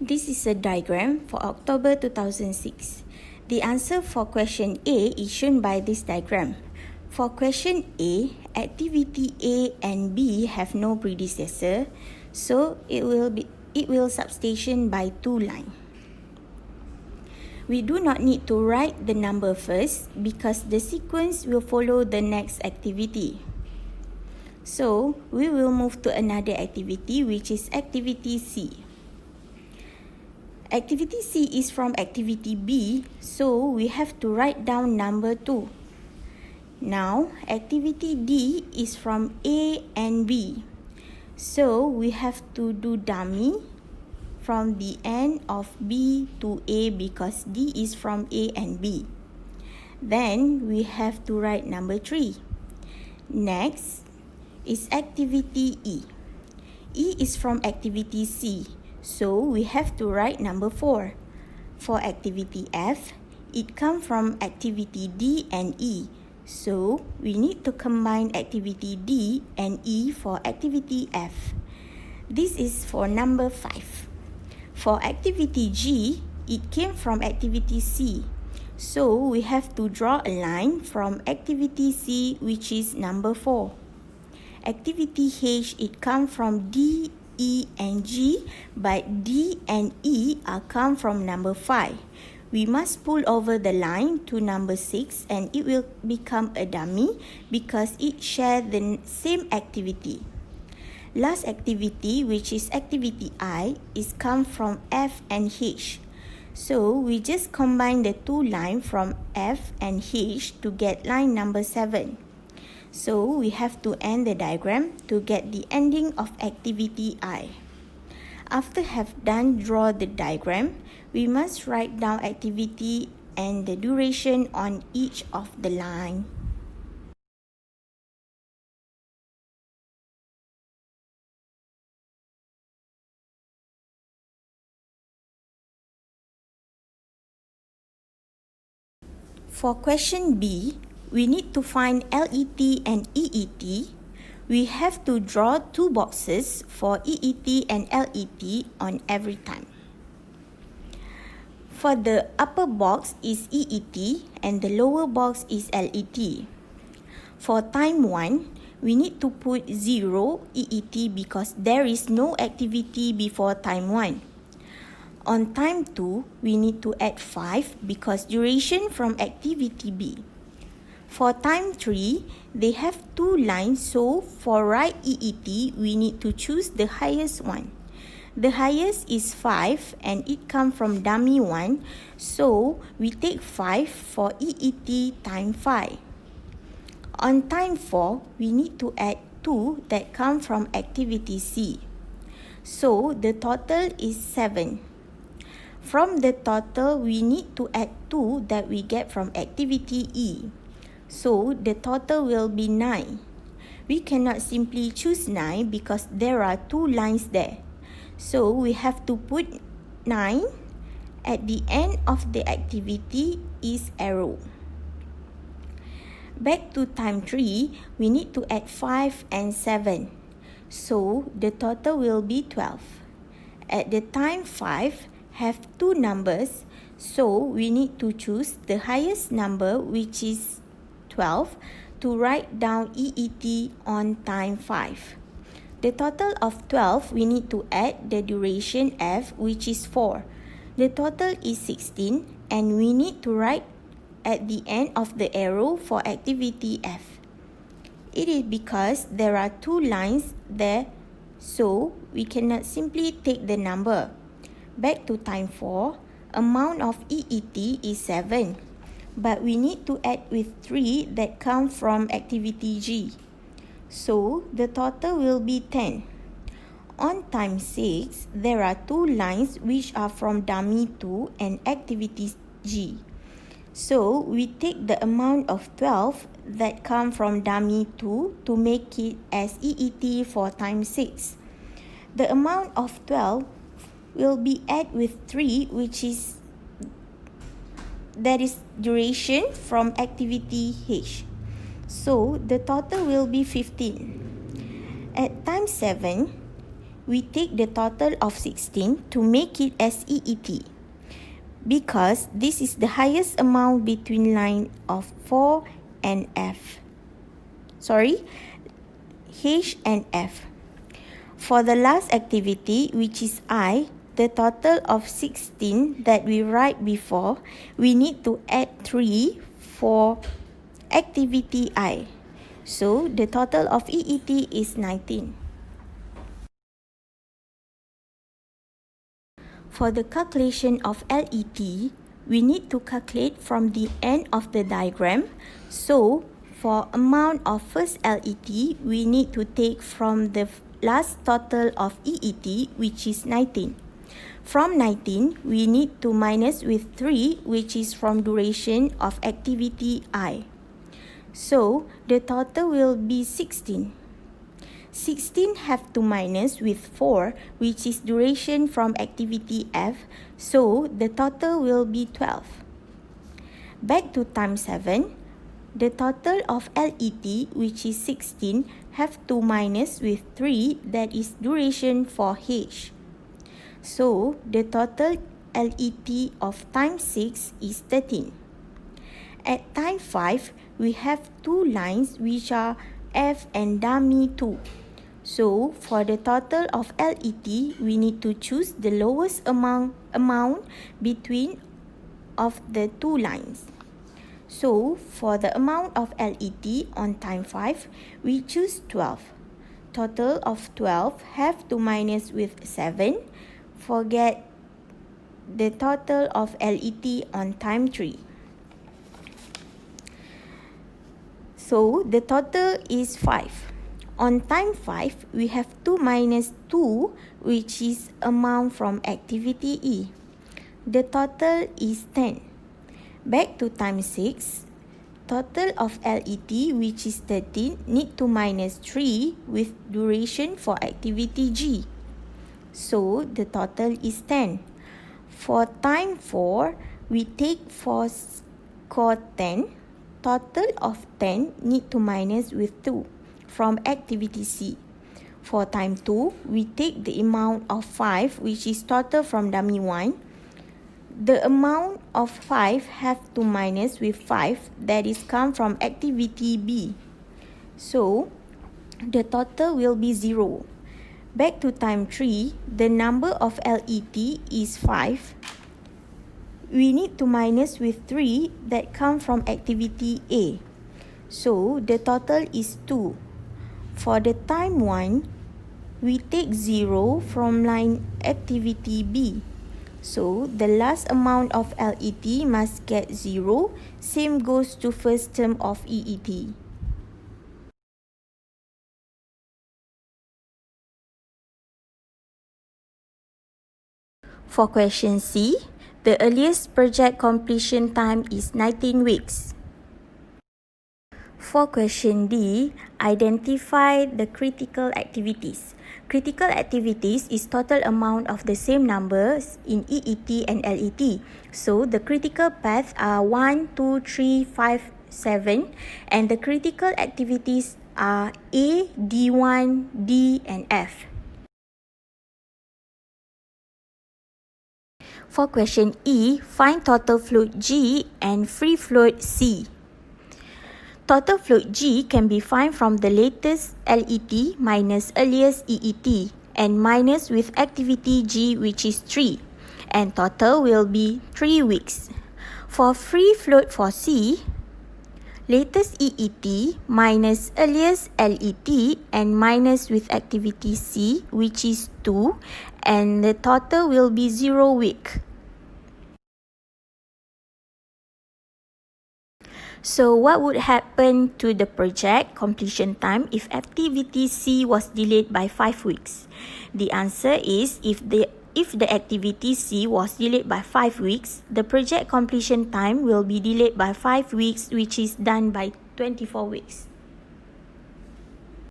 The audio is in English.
This is a diagram for October 2006. The answer for question A is shown by this diagram. For question A, activity A and B have no predecessor, so it will substitution by 2 lines. We do not need to write the number first because the sequence will follow the next activity. So, we will move to another activity, which is activity C. Activity C is from activity B, so we have to write down number 2. Now, activity D is from A and B. So, we have to do dummy from the end of B to A because D is from A and B. Then, we have to write number 3. Next is activity E. E is from activity C. So, we have to write number 4. For activity F, it comes from activity D and E. So, we need to combine activity D and E for activity F. This is for number 5. For activity G, it came from activity C. So, we have to draw a line from activity C, which is number 4. Activity H, it comes from D, E and G, but D and E are come from number 5. We must pull over the line to number 6 and it will become a dummy because it shares the same activity. Last activity, which is activity I, is come from F and H. So, we just combine the 2 lines from F and H to get line number 7. So, we have to end the diagram to get the ending of activity I. After have done draw the diagram, we must write down activity and the duration on each of the line. For question B, we need to find LET and EET. We have to draw 2 boxes for EET and LET on every time. For the upper box is EET and the lower box is LET. For time 1, we need to put 0 EET because there is no activity before time 1. On time 2, we need to add 5 because duration from activity B. For time 3, they have 2 lines, so for right EET, we need to choose the highest one. The highest is 5 and it comes from dummy 1, so we take 5 for EET time 5. On time 4, we need to add 2 that come from activity C. So the total is 7. From the total, we need to add 2 that we get from activity E. So, the total will be 9. We cannot simply choose 9 because there are 2 lines there. So, we have to put 9 at the end of the activity is arrow. Back to time 3, we need to add 5 and 7. So, the total will be 12. At the time 5, have 2 numbers, so we need to choose the highest number, which is 12, to write down EET on time 5. The total of 12, we need to add the duration F, which is 4. The total is 16, and we need to write at the end of the arrow for activity F. It is because there are 2 lines there, so we cannot simply take the number. Back to time 4, amount of EET is 7, but we need to add with 3 that come from activity G. So, the total will be 10. On time 6, there are 2 lines which are from dummy 2 and activity G. So, we take the amount of 12 that come from dummy 2 to make it as EET for time 6. The amount of 12 will be add with 3, which is that is duration from activity H. So the total will be 15. At time 7, we take the total of 16 to make it as EET, because this is the highest amount between line of 4 and F. H and F. For the last activity, which is I, the total of 16 that we write before, we need to add 3 for activity I. So the total of EET is 19. For the calculation of LET, we need to calculate from the end of the diagram. So for amount of first LET, we need to take from the last total of EET, which is 19. From 19, we need to minus with 3, which is from duration of activity I. So the total will be 16. 16 have to minus with 4, which is duration from activity F, so the total will be 12. Back to time 7, the total of LET, which is 16, have to minus with 3, that is duration for H. So the total LET of time 6 is 13. At time 5, we have two lines which are F and dummy 2. So for the total of LET, we need to choose the lowest amount between of the two lines. So for the amount of LET on time 5, we choose 12. Total of 12 have to minus with 7. Forget the total of LET on time 3. So the total is 5. On time 5, we have 2 minus 2, which is amount from activity E. The total is 10. Back to time 6, total of LET, which is 13, need to minus 3 with duration for activity G. So the total is 10. For time 4, we take for score 10. Total of 10 need to minus with 2 from activity C. For time 2, we take the amount of 5, which is total from dummy 1. The amount of 5 have to minus with 5, that is come from activity B. So the total will be 0. Back to time 3, the number of LET is 5. We need to minus with 3 that come from activity A. So the total is 2. For the time 1, we take 0 from line activity B. So the last amount of LET must get 0. Same goes to first term of EET. For question C, the earliest project completion time is 19 weeks. For question D, identify the critical activities. Critical activities is total amount of the same numbers in EET and LET. So the critical paths are 1, 2, 3, 5, 7, and the critical activities are A, D1, D, and F. For question E, find total float G and free float C. Total float G can be found from the latest LET minus earliest EET and minus with activity G, which is 3, and total will be 3 weeks. For free float for C, latest EET minus earliest LET and minus with activity C, which is 2, and the total will be 0 week. So what would happen to the project completion time if activity C was delayed by 5 weeks? The answer is if the activity C was delayed by 5 weeks, the project completion time will be delayed by 5 weeks, which is done by 24 weeks.